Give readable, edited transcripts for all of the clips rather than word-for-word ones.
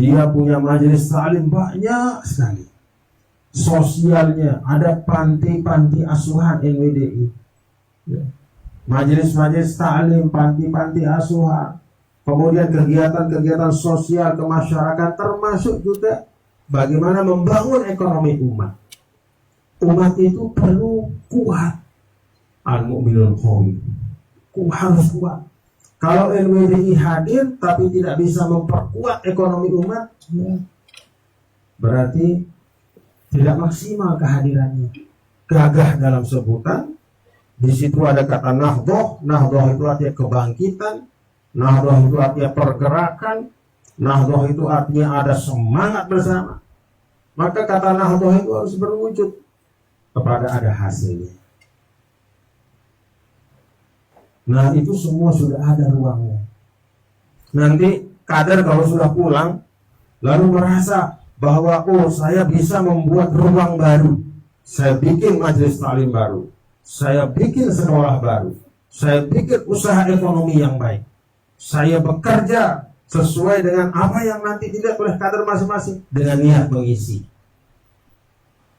Dia punya majelis taklim banyak sekali. Sosialnya ada panti-panti asuhan NWDI. Ya. Majelis-majelis taklim, panti-panti asuhan. Kemudian kegiatan-kegiatan sosial ke masyarakat, termasuk juga bagaimana membangun ekonomi umat. Umat itu perlu kuat. Al-mu'minul qawi. Harus kuat. Kalau NWDI hadir tapi tidak bisa memperkuat ekonomi umat, ya, berarti tidak maksimal kehadirannya. Gagah dalam sebutan. Di situ ada kata nahdoh. Nahdoh itu artinya kebangkitan. Nahdoh itu artinya pergerakan. Nahdoh itu artinya ada semangat bersama. Maka kata nahdoh itu harus berwujud kepada ada hasilnya. Nah, itu semua sudah ada ruangnya. Nanti kader kalau sudah pulang lalu merasa bahwa saya bisa membuat ruang baru. Saya bikin majelis taklim baru. Saya bikin sekolah baru. Saya bikin usaha ekonomi yang baik. Saya bekerja sesuai dengan apa yang nanti dilihat oleh kader masing-masing dengan niat mengisi.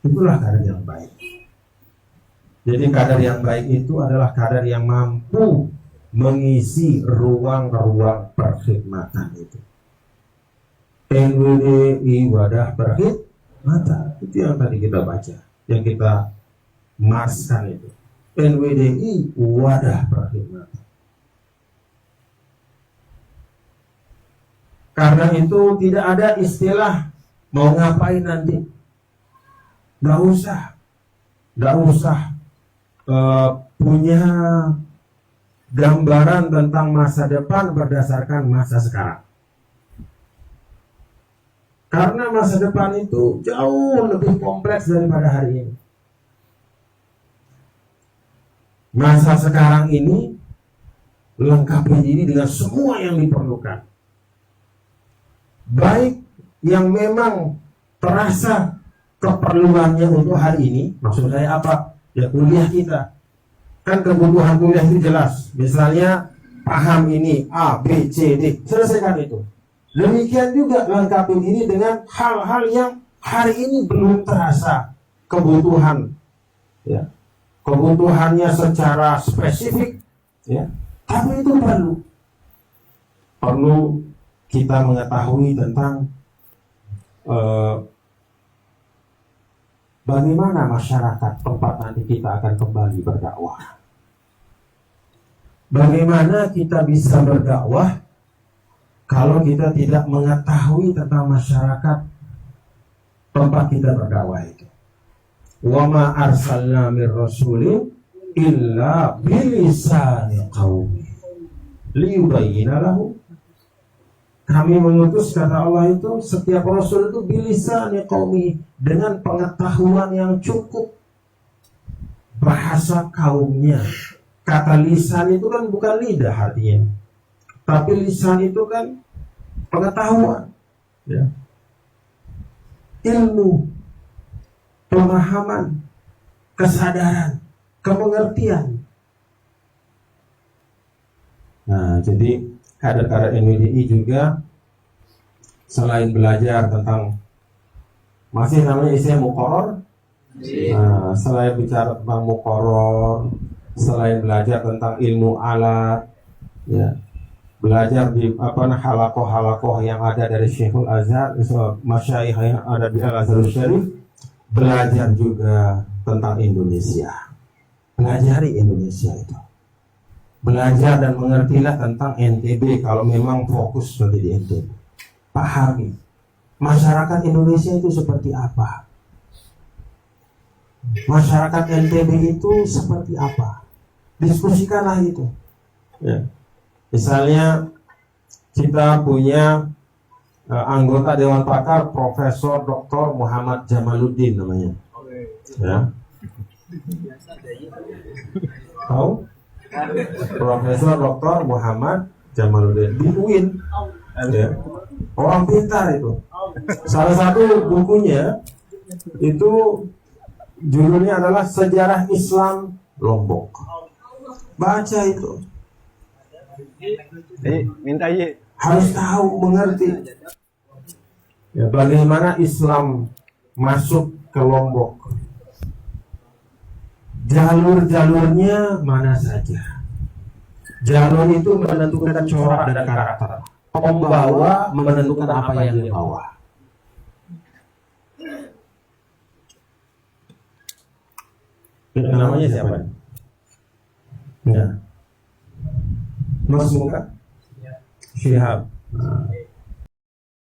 Itulah kader yang baik. Jadi kader yang baik itu adalah kader yang mampu mengisi ruang-ruang perkhidmatan itu. NWDI wadah perkhidmatan. Itu yang tadi kita baca, yang kita marskan itu. NWDI wadah perkhidmatan. Karena itu tidak ada istilah mau ngapain nanti. Gak usah punya gambaran tentang masa depan berdasarkan masa sekarang. Karena masa depan itu jauh lebih kompleks daripada hari ini. Masa sekarang ini lengkapi diri dengan semua yang diperlukan. Baik yang memang terasa keperluannya untuk hari ini, maksud saya apa? Ya kuliah kita. Kan kebutuhan kuliah itu jelas. Misalnya paham ini A, B, C, D. Selesaikan itu. Demikian juga lengkapi diri dengan hal-hal yang hari ini belum terasa kebutuhan. Ya. Kebutuhannya secara spesifik. Ya. Tapi itu perlu kita mengetahui tentang bagaimana masyarakat tempat nanti kita akan kembali berdakwah. Bagaimana kita bisa berdakwah kalau kita tidak mengetahui tentang masyarakat tempat kita berdakwah itu. Wa ma arsalna mir rasulin illa bilisani qaumi liyubayyina lahum. Kami mengutus, kata Allah itu, setiap rasul itu bilisani qaumi, dengan pengetahuan yang cukup bahasa kaumnya. Kata lisan itu kan bukan lidah artinya, tapi lisan itu kan pengetahuan, ya. Ilmu, pemahaman, kesadaran, kemengertian. Nah, jadi kader-kader NWDI juga selain belajar tentang, masih namanya istilah muqarrar. Nah, selain bicara tentang muqarrar, selain belajar tentang ilmu alat, ya, belajar di halakoh-halakoh yang ada dari Syekhul Azhar, masyaikh yang ada di Al-Azharul Syarif, belajar juga tentang Indonesia. Pelajari Indonesia itu. Belajar dan mengertilah tentang NTB kalau memang fokus nanti di NTB. Pahami masyarakat Indonesia itu seperti apa. Masyarakat NTB itu seperti apa. Diskusikanlah itu. Ya. Misalnya kita punya anggota Dewan Pakar Profesor Dr. Muhammad Jamaluddin namanya. Ya. Tahu? Profesor Dr. Muhammad Jamaluddin di UIN, ya. Orang pintar itu. Salah satu bukunya itu judulnya adalah Sejarah Islam Lombok. Baca itu. Minta ye. Harus tahu, mengerti. Ya, bagaimana Islam masuk ke Lombok? Jalur-jalurnya mana saja. Jalur itu menentukan corak dan karakter. Pembawa menentukan apa yang dia bawa. Namanya siapa? Ya. Mas Muka? Syihab.